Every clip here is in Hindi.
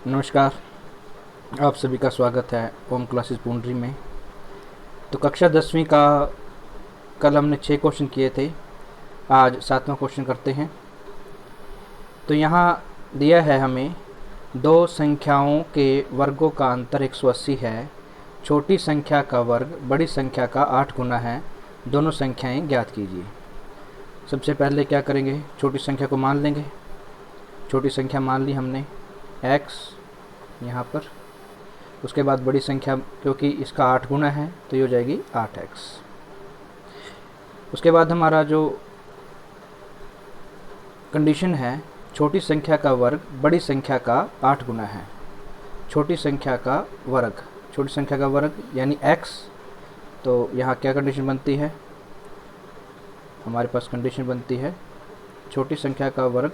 नमस्कार। आप सभी का स्वागत है होम क्लासेस पूंडरी में। तो कक्षा 10वीं का कल हमने 6 क्वेश्चन किए थे। आज 7वां क्वेश्चन करते हैं। तो यहाँ दिया है हमें दो संख्याओं के वर्गों का अंतर 180 है। छोटी संख्या का वर्ग बड़ी संख्या का 8 गुना है। दोनों संख्याएं ज्ञात कीजिए। सबसे पहले क्या करेंगे, छोटी संख्या को मान लेंगे। छोटी संख्या मान ली हमने x यहाँ पर। उसके बाद बड़ी संख्या, क्योंकि इसका 8 गुना है तो ये हो जाएगी 8x। उसके बाद हमारा जो कंडीशन है, छोटी संख्या का वर्ग बड़ी संख्या का 8 गुना है। छोटी संख्या का वर्ग यानी x। तो यहाँ क्या कंडीशन बनती है, हमारे पास कंडीशन बनती है छोटी संख्या का वर्ग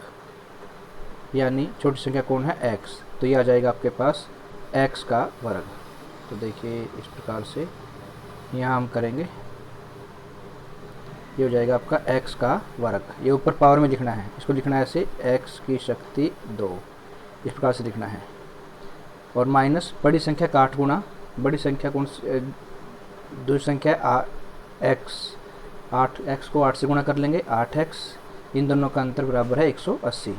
यानी छोटी संख्या कौन है, x। तो ये आ जाएगा आपके पास x का वर्ग। तो देखिए इस प्रकार से यहाँ हम करेंगे, ये हो जाएगा आपका x का वर्ग। ये ऊपर पावर में लिखना है, इसको लिखना है ऐसे x की शक्ति 2, इस प्रकार से लिखना है। और माइनस बड़ी संख्या का 8 गुना, बड़ी संख्या कौन सी, दूसरी संख्या x, 8x को 8 से गुना कर लेंगे 8x। इन दोनों का अंतर बराबर है 180।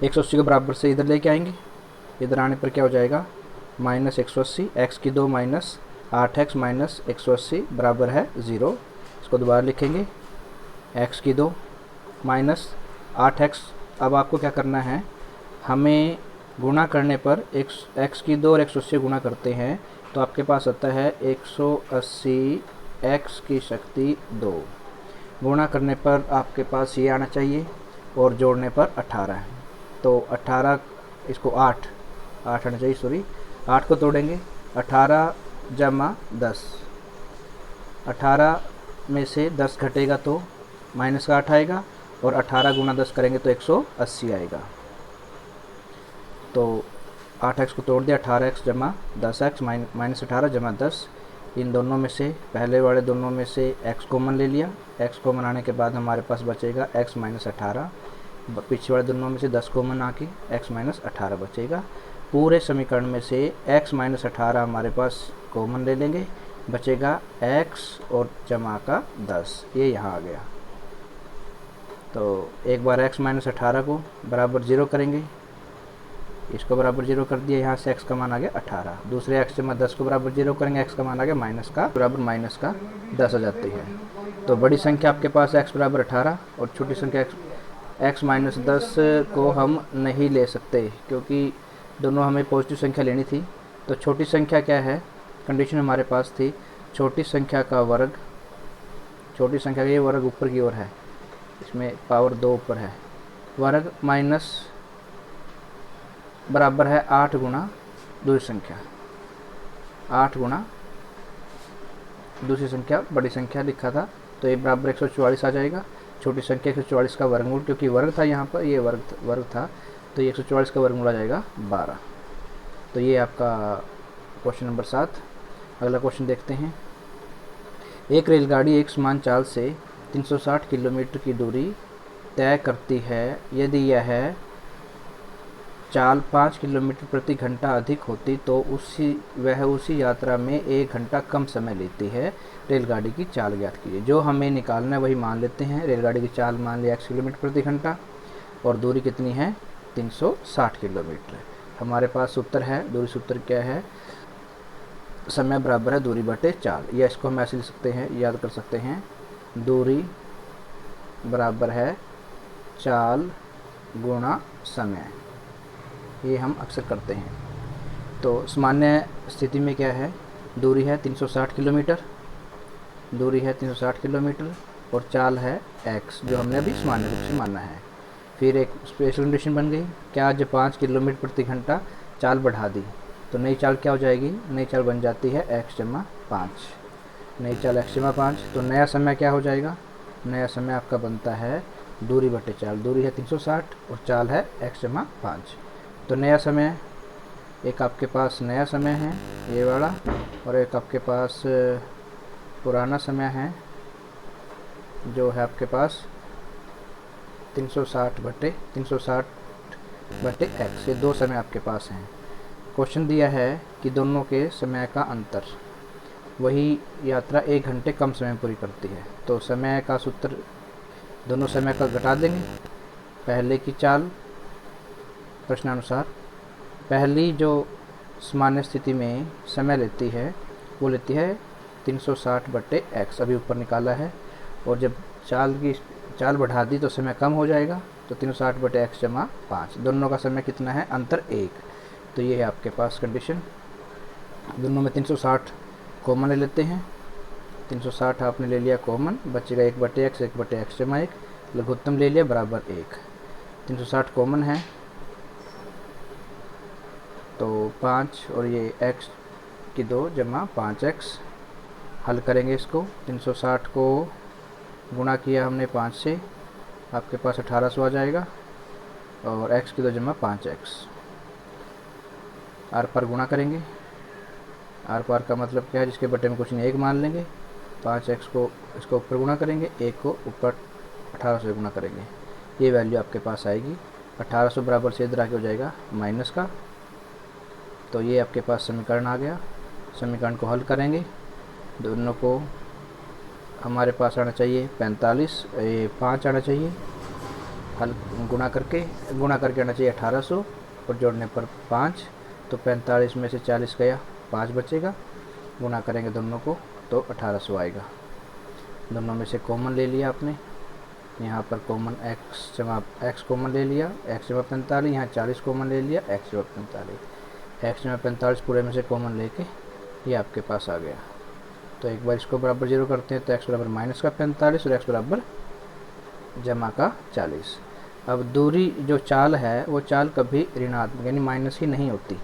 180 के बराबर से इधर लेके आएंगे, इधर आने पर क्या हो जाएगा माइनस 180। x की 2 माइनस 8x माइनस 180 बराबर है 0। इसको दोबारा लिखेंगे, x की 2 माइनस 8x। अब आपको क्या करना है, हमें गुणा करने पर x की 2 और 180 गुणा करते हैं तो आपके पास आता है 180 x की शक्ति 2। गुणा करने पर आपके पास ये आना चाहिए और जोड़ने पर 18 है। तो 18, इसको 8 आना चाहिए, सॉरी 8 को तोड़ेंगे, 18 जमा 10। 18 में से 10 घटेगा तो माइनस का 8 आएगा, और 18 गुना 10 करेंगे तो 180 आएगा। तो 8x को तोड़ दिया, 18x जमा 10x माइनस 18 जमा 10। इन दोनों में से, पहले वाले दोनों में से x कॉमन ले लिया। x कॉमन आने के बाद हमारे पास बचेगा x माइनस 18। पीछे वाले दोनों में से 10 कॉमन आके x माइनस 18 बचेगा। पूरे समीकरण में से x माइनस 18 हमारे पास कॉमन ले लेंगे, बचेगा x और जमा का 10। ये यहाँ आ गया। तो एक बार x माइनस 18 को बराबर 0 करेंगे, इसको बराबर 0 कर दिया, यहाँ से x का मान आ गया 18। दूसरे x जमा 10 को बराबर 0 करेंगे, x का मान आ गया माइनस का 10 आ जाती है। तो बड़ी संख्या आपके पास x बराबर 18 और छोटी संख्या x माइनस 10 को हम नहीं ले सकते क्योंकि दोनों हमें पॉजिटिव संख्या लेनी थी। तो छोटी संख्या क्या है, कंडीशन हमारे पास थी छोटी संख्या का वर्ग, छोटी संख्या का ये वर्ग ऊपर की ओर है, इसमें पावर 2 ऊपर है, वर्ग माइनस बराबर है 8 गुना दूसरी संख्या, 8 गुना दूसरी संख्या बड़ी संख्या लिखा था। तो ये बराबर 144 आ जाएगा। छोटी संख्या 144 का वर्गमूल, क्योंकि वर्ग था यहाँ पर, ये वर्ग था, तो ये 144 का वर्गमूल आ जाएगा 12। तो ये आपका क्वेश्चन नंबर 7। अगला क्वेश्चन देखते हैं। एक रेलगाड़ी एक समान चाल से 360 किलोमीटर की दूरी तय करती है। यदि यह चाल 5 किलोमीटर प्रति घंटा अधिक होती तो वह उसी यात्रा में 1 घंटा कम समय लेती है। रेलगाड़ी की चाल ज्ञात कीजिए। जो हमें निकालना है वही मान लेते हैं। रेलगाड़ी की चाल मान लिया x किलोमीटर प्रति घंटा और दूरी कितनी है 360 किलोमीटर। हमारे पास सूत्र है, दूरी सूत्र क्या है, समय बराबर है दूरी बटे चाल, या इसको हम ऐसे लिख सकते हैं, याद कर सकते हैं, दूरी बराबर है चाल गुणा समय। ये हम अक्सर करते हैं। तो सामान्य स्थिति में क्या है, दूरी है 360 किलोमीटर, दूरी है 360 किलोमीटर और चाल है x, जो हमने अभी सामान्य रूप से माना है। फिर एक स्पेशल कंडीशन बन गई, क्या आज 5 किलोमीटर प्रति घंटा चाल बढ़ा दी तो नई चाल क्या हो जाएगी, नई चाल बन जाती है x जमा 5, नई चाल x जमा 5। तो नया समय क्या हो जाएगा, नया समय आपका बनता है दूरी बटे चाल। दूरी है 360 और चाल है x जमा 5। तो नया समय, एक आपके पास नया समय है ये वाला, और एक आपके पास पुराना समय है जो है आपके पास 360 बटे 360 बटे एक्स, ये दो समय आपके पास हैं। क्वेश्चन दिया है कि दोनों के समय का अंतर, वही यात्रा 1 घंटे कम समय में पूरी करती है। तो समय का सूत्र, दोनों समय का घटा देंगे। पहले की चाल प्रश्नानुसार, पहली जो सामान्य स्थिति में समय लेती है वो लेती है 360 बटे एक्स, अभी ऊपर निकाला है। और जब चाल बढ़ा दी तो समय कम हो जाएगा, तो 360 बटे एक्स जमा 5, दोनों का समय कितना है, अंतर 1। तो ये है आपके पास कंडीशन। दोनों में 360 कॉमन ले लेते हैं। 360 आपने ले लिया कॉमन, बचेगा 1 बटे एक्स जमा 1, लघुत्तम ले लिया बराबर 1। 360 कॉमन है तो 5 और ये x की 2 जमा 5x, हल करेंगे इसको। 360 को गुणा किया हमने 5 से, आपके पास 1800 आ जाएगा, और x की 2 जमा 5x, आर पार गुणा करेंगे। आर पार का मतलब क्या है, जिसके बटे में कुछ नहीं 1 मान लेंगे। 5x को इसको ऊपर गुणा करेंगे, 1 को ऊपर 1800 से गुणा करेंगे, ये वैल्यू आपके पास आएगी। 1800 बराबर से इधर आके हो जाएगा माइनस का। तो ये आपके पास समीकरण आ गया। समीकरण को हल करेंगे, दोनों को हमारे पास आना चाहिए 5 आना चाहिए, हल गुणा करके आना चाहिए 1800 और जोड़ने पर 5, तो 45 में से 40 गया, 5 बचेगा। गुणा करेंगे दोनों को तो 1800 आएगा। दोनों में से कॉमन ले लिया आपने, यहाँ पर कॉमन x कॉमन ले लिया, x जमा 45, यहाँ 40 कॉमन ले लिया, x जमा 45, x जमा 45 पूरे में से कॉमन लेके ये आपके पास आ गया। तो एक बार इसको बराबर 0 करते हैं तो x बराबर माइनस का 45 और x बराबर जमा का 40। अब दूरी जो चाल है वो चाल कभी ऋणात्मक यानी माइनस ही नहीं होती,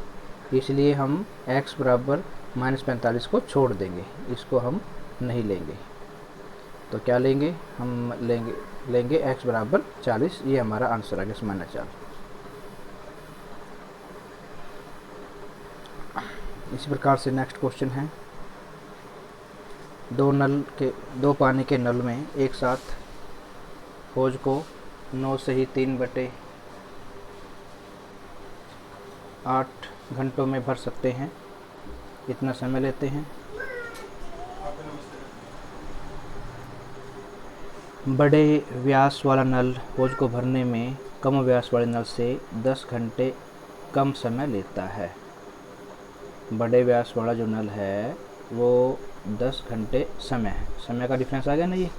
इसलिए हम x बराबर -45 को छोड़ देंगे, इसको हम नहीं लेंगे। तो क्या लेंगे, हम लेंगे x बराबर 40, ये हमारा आंसर आ गया सामान्य चाल। इसी प्रकार से नेक्स्ट क्वेश्चन है, दो पानी के नल में एक साथ हौज को 9 से ही 3 बटे 8 घंटों में भर सकते हैं, इतना समय लेते हैं। बड़े व्यास वाला नल हौज को भरने में कम व्यास वाले नल से 10 घंटे कम समय लेता है। बड़े व्यास वाला जो नल है वो 10 घंटे समय का डिफरेंस आ गया ना ये,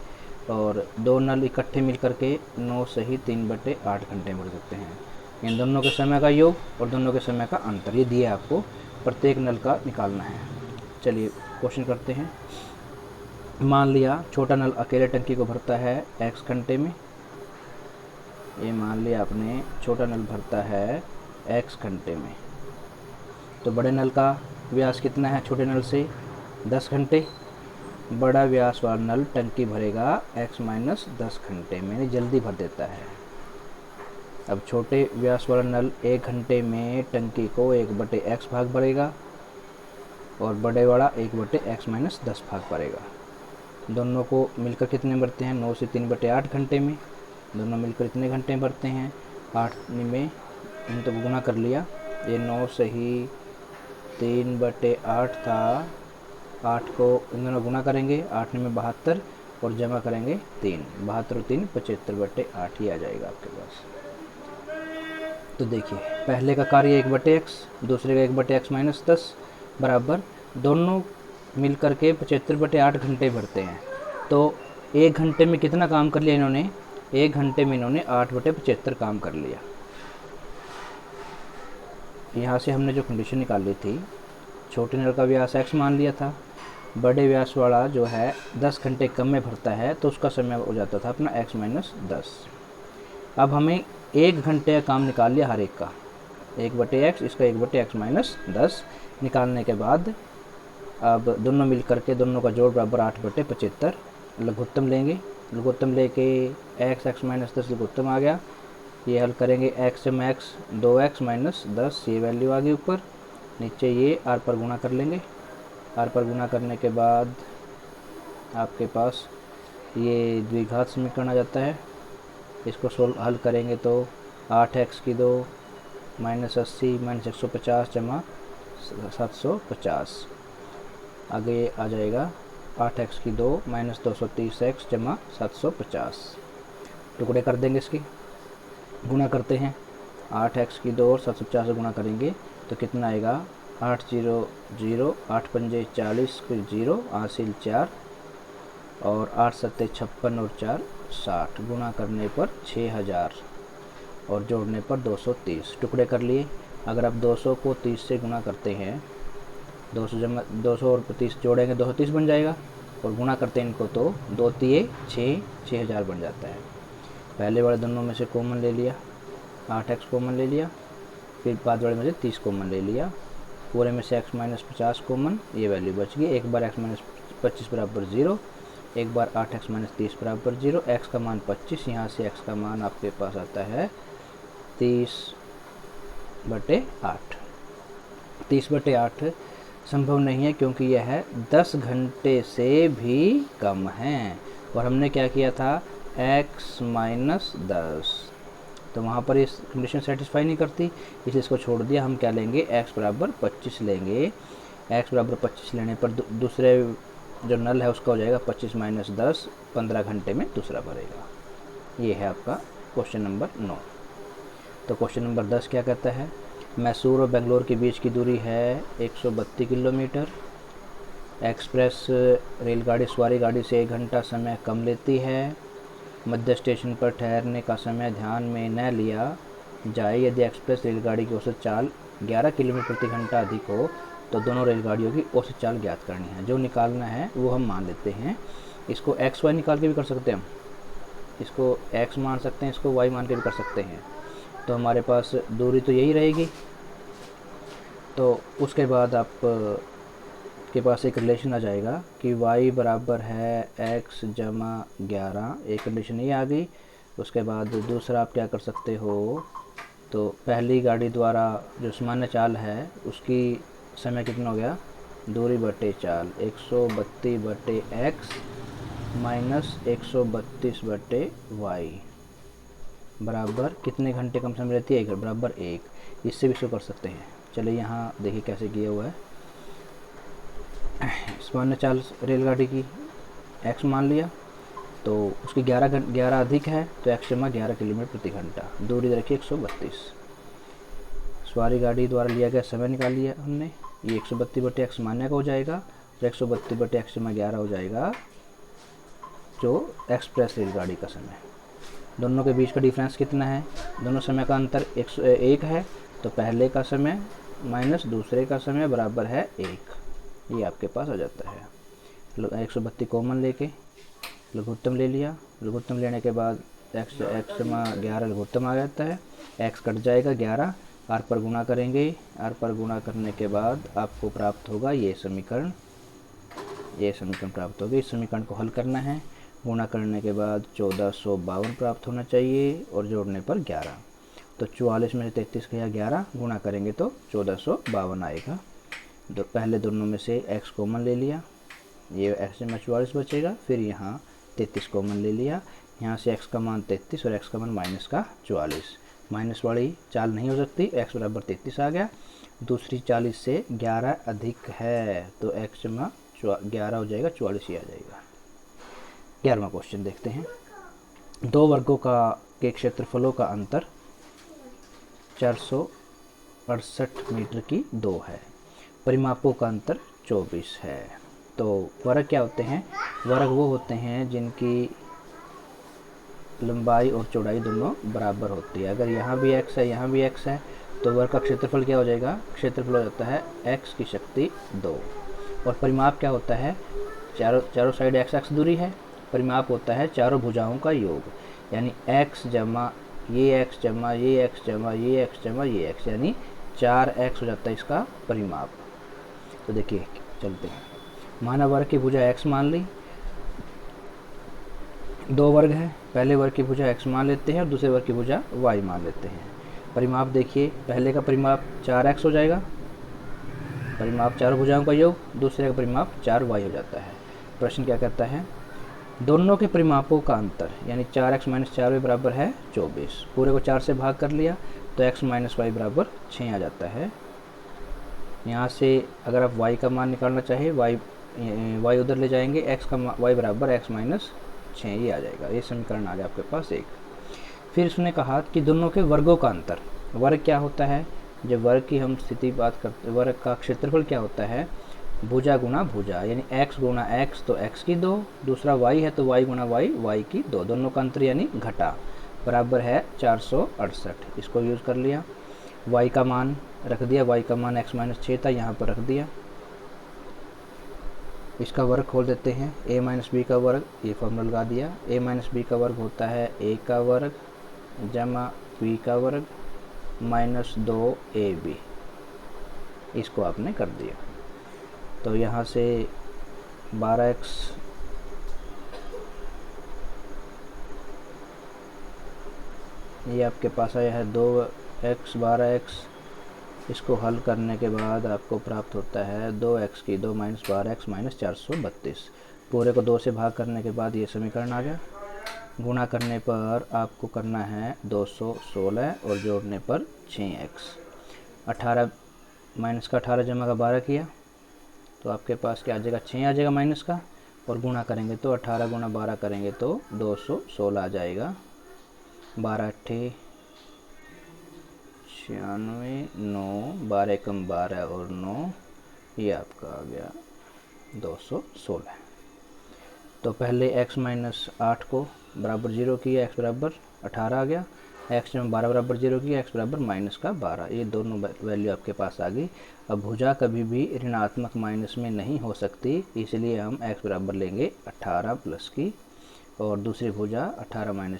और दो नल इकट्ठे मिल करके 9 से ही 3 बटे 8 घंटे भर सकते हैं। इन दोनों के समय का योग और दोनों के समय का अंतर ये दिया आपको, प्रत्येक नल का निकालना है। चलिए क्वेश्चन करते हैं। मान लिया छोटा नल अकेले टंकी को भरता है x घंटे में, ये मान लिया आपने छोटा नल भरता है x घंटे में, तो बड़े नल का व्यास कितना है छोटे नल से 10 घंटे, बड़ा व्यास वाला नल टंकी भरेगा x माइनस 10 घंटे में, यानी जल्दी भर देता है। अब छोटे व्यास वाला नल 1 घंटे में टंकी को 1 बटे x भाग भरेगा और बड़े वाला 1 बटे x माइनस 10 भाग भरेगा। दोनों को मिलकर कितने भरते हैं, 9 से 3 बटे 8 घंटे में, दोनों मिलकर इतने घंटे भरते हैं। 8 में इन तो गुना कर लिया, ये 9 से ही 3 बटे 8 था, 8 को इन दोनों गुना करेंगे, 8 में 72 और जमा करेंगे 3, 72 और 3 75 बटे 8 ही आ जाएगा आपके पास। तो देखिए पहले का कार्य 1 बटे एक्स, दूसरे का 1 बटे एक्स माइनस 10 बराबर, दोनों मिल करके 75 बटे 8 घंटे भरते हैं। तो 1 घंटे में कितना काम कर लिया इन्होंने, 1 घंटे में इन्होंने 8 बटे 75 काम कर लिया। यहाँ से हमने जो कंडीशन निकाली थी, छोटे नल का व्यास x मान लिया था, बड़े व्यास वाला जो है 10 घंटे कम में भरता है तो उसका समय हो जाता था अपना x माइनस 10। अब हमें 1 घंटे का काम निकाल लिया हर एक का, 1 बटे एक्स, इसका 1 बटे एक्स माइनस 10 निकालने के बाद अब दोनों मिल करके दोनों का जोड़ बराबर 8 बटे 75, लघुत्तम लेंगे, लघुत्तम लेके x माइनस 10 लघुत्तम आ गया, ये हल करेंगे x जमा x 2x माइनस 10, ये वैल्यू आ गई ऊपर, नीचे ये r पर गुणा कर लेंगे, r पर गुणा करने के बाद आपके पास ये द्विघात समीकरण आ जाता है। इसको हल करेंगे तो 8x की 2 -80 -150 जमा 750। आगे आ जाएगा 8x की 2 -230x जमा 750। टुकड़े कर देंगे इसके, गुणा करते हैं। 8x की 2 और 750 से गुणा करेंगे तो कितना आएगा, 8 0 0, 8 पंजे 40, फिर 0 हासिल 4 और 8 सत्ते 56 और 4 60। गुणा करने पर 6000 और जोड़ने पर 230। टुकड़े कर लिए। अगर आप 200 को 30 से गुणा करते हैं, 200 और 30 जोड़ेंगे 230 बन जाएगा, और गुणा करते हैं इनको तो 2 तिये 6, 6000 बन जाता है। पहले वाले दोनों में से कॉमन ले लिया, 8x कॉमन ले लिया, फिर बाद वाले में से 30 कॉमन ले लिया, पूरे में से x - 50 कॉमन, ये वैल्यू बच गई। एक बार x - 25 बराबर 0, एक बार 8x - 30 बराबर 0, x का मान 25, यहाँ से x का मान आपके पास आता है 30/8। 30/8 संभव नहीं है क्योंकि यह 10 घंटे से भी कम है, और हमने क्या किया था, x - 10, तो वहाँ पर इस कंडीशन सेटिस्फाई नहीं करती, इसलिए इसको छोड़ दिया। हम क्या लेंगे, x बराबर 25 लेंगे। x बराबर 25 लेने पर दूसरे जो नल है उसका हो जाएगा 25 - 10, 15 घंटे में दूसरा भरेगा। ये है आपका क्वेश्चन नंबर 9। तो क्वेश्चन नंबर 10 क्या कहता है, मैसूर और बेंगलोर के बीच की दूरी है 132 किलोमीटर। एक्सप्रेस रेलगाड़ी सवारी गाड़ी से 1 घंटा समय कम लेती है। मध्य स्टेशन पर ठहरने का समय ध्यान में न लिया जाए। यदि एक्सप्रेस रेलगाड़ी की औसत चाल 11 किलोमीटर प्रति घंटा अधिक हो तो दोनों रेलगाड़ियों की औसत चाल ज्ञात करनी है। जो निकालना है वो हम मान लेते हैं। इसको एक्स वाई निकाल के भी कर सकते हैं, हम इसको एक्स मान सकते हैं, इसको वाई मान के भी कर सकते हैं। तो हमारे पास दूरी तो यही रहेगी। तो उसके बाद आप के पास एक रिलेशन आ जाएगा कि y बराबर है x जमा 11, एक कंडीशन ये आ गई। उसके बाद दूसरा आप क्या कर सकते हो, तो पहली गाड़ी द्वारा जो सामान्य चाल है उसकी समय कितना हो गया, दूरी बटे चाल 132/x माइनस 132/y बराबर कितने घंटे कम समय रहती है, 1 बराबर 1। इससे भी इसको कर सकते हैं। चलिए यहाँ देखिए कैसे किया हुआ है। सामान्य चाल रेलगाड़ी की x मान लिया, तो उसकी 11 अधिक है तो x जमा 11 किलोमीटर प्रति घंटा, दूरी रखी 132। सवारी गाड़ी द्वारा लिया गया समय निकाल लिया हमने, ये 132/x मान्य का हो जाएगा, तो 132/x जमा 11 हो जाएगा जो एक्सप्रेस रेलगाड़ी का समय। दोनों के बीच का डिफरेंस कितना है, दोनों समय का अंतर 101 है, तो पहले का समय माइनस दूसरे का समय बराबर है 1। ये आपके पास आ जाता है। 132 कॉमन लेके लघुत्तम ले लिया, लघुत्तम लेने के बाद x जमा 11 लघुत्तम आ जाता है, x कट जाएगा 11, r पर गुणा करेंगे, r पर गुणा करने के बाद आपको प्राप्त होगा ये समीकरण प्राप्त होगी। इस समीकरण को हल करना है, गुणा करने के बाद 1452 प्राप्त होना चाहिए और जोड़ने पर 11, तो 44 में से 33 गया 11, गुणा करेंगे तो 1452 आएगा। तो पहले दोनों में से x कॉमन ले लिया, ये x में 44 बचेगा, फिर यहाँ 33 कॉमन ले लिया, यहाँ से x का मान 33 और x का मान माइनस का 44। माइनस वाली चाल नहीं हो सकती, x बराबर 33 आ गया। दूसरी 40 से 11 अधिक है तो x जमा 11 हो जाएगा, 44 ही आ जाएगा। 11वां क्वेश्चन देखते हैं। दो वर्गों के क्षेत्रफलों का अंतर 468 मीटर की 2 है। परिमापों का अंतर 24 है। तो वर्ग क्या होते हैं, वर्ग वो होते हैं जिनकी लंबाई और चौड़ाई दोनों बराबर होती है। अगर यहाँ भी x है, यहाँ भी x है, तो वर्ग का क्षेत्रफल क्या हो जाएगा, क्षेत्रफल हो जाता है x की शक्ति 2। और परिमाप क्या होता है, चारों साइड x दूरी है, परिमाप होता है चारों भुजाओं का योग, यानी x जमा ये x जमा ये x जमा ये x जमा ये x, यानी 4x हो जाता है इसका परिमाप। तो देखिए चलते हैं, माना वर्ग की भुजा x मान ली, दो वर्ग है, पहले वर्ग की भुजा x मान लेते हैं और दूसरे वर्ग की भुजा y मान लेते हैं। परिमाप देखिए, पहले का परिमाप 4x हो जाएगा, परिमाप चारों भुजाओं का योग, दूसरे का परिमाप 4y हो जाता है। प्रश्न क्या कहता है, दोनों के परिमापों का अंतर यानी 4x - 4y बराबर है 24। पूरे को 4 से भाग कर लिया, तो x माइनस वाई बराबर 6 आ जाता है। यहाँ से अगर आप y का मान निकालना चाहें, y उधर ले जाएंगे, y बराबर x माइनस 6 ये आ जाएगा। ये समीकरण आ गया आपके पास एक। फिर उसने कहा कि दोनों के वर्गों का अंतर। वर्ग क्या होता है, जब वर्ग की हम स्थिति बात करते, वर्ग का क्षेत्रफल क्या होता है, भुजा गुणा भुजा, यानी x गुणा x तो x की 2, दूसरा y है तो y गुणा y y की 2, दोनों का अंतर यानी घटा बराबर है 468। इसको यूज़ कर लिया, y का मान रख दिया, y का मान x माइनस 6 था, यहाँ पर रख दिया। इसका वर्ग खोल देते हैं, a माइनस बी का वर्ग, ये फॉर्मूला लगा दिया। a माइनस बी का वर्ग होता है a का वर्ग जमा b का वर्ग माइनस 2ab, इसको आपने कर दिया। तो यहाँ से 12x ये आपके पास आया है 2x 12x। इसको हल करने के बाद आपको प्राप्त होता है 2x की 2 माइनस 12x माइनस 432। पूरे को 2 से भाग करने के बाद ये समीकरण आ गया। गुणा करने पर आपको करना है 216 और जोड़ने पर 6x। 18 माइनस का 18 जमा का 12 किया तो आपके पास क्या आ जाएगा, 6 आ जाएगा माइनस का, और गुणा करेंगे तो 18 गुणा 12 करेंगे तो 216 आ जाएगा। 12 अट्ठे 96, 9 12 कम 12 और 9, ये आपका आ गया 216। तो पहले x माइनस 8 को बराबर 0 किया, x बराबर 18 आ गया, x में 12 बराबर 0 किया, x बराबर माइनस का 12, ये दोनों वैल्यू आपके पास आ गई। अब भुजा कभी भी ऋणात्मक माइनस में नहीं हो सकती, इसलिए हम x बराबर लेंगे 18 प्लस की, और दूसरी भुजा 18 माइनस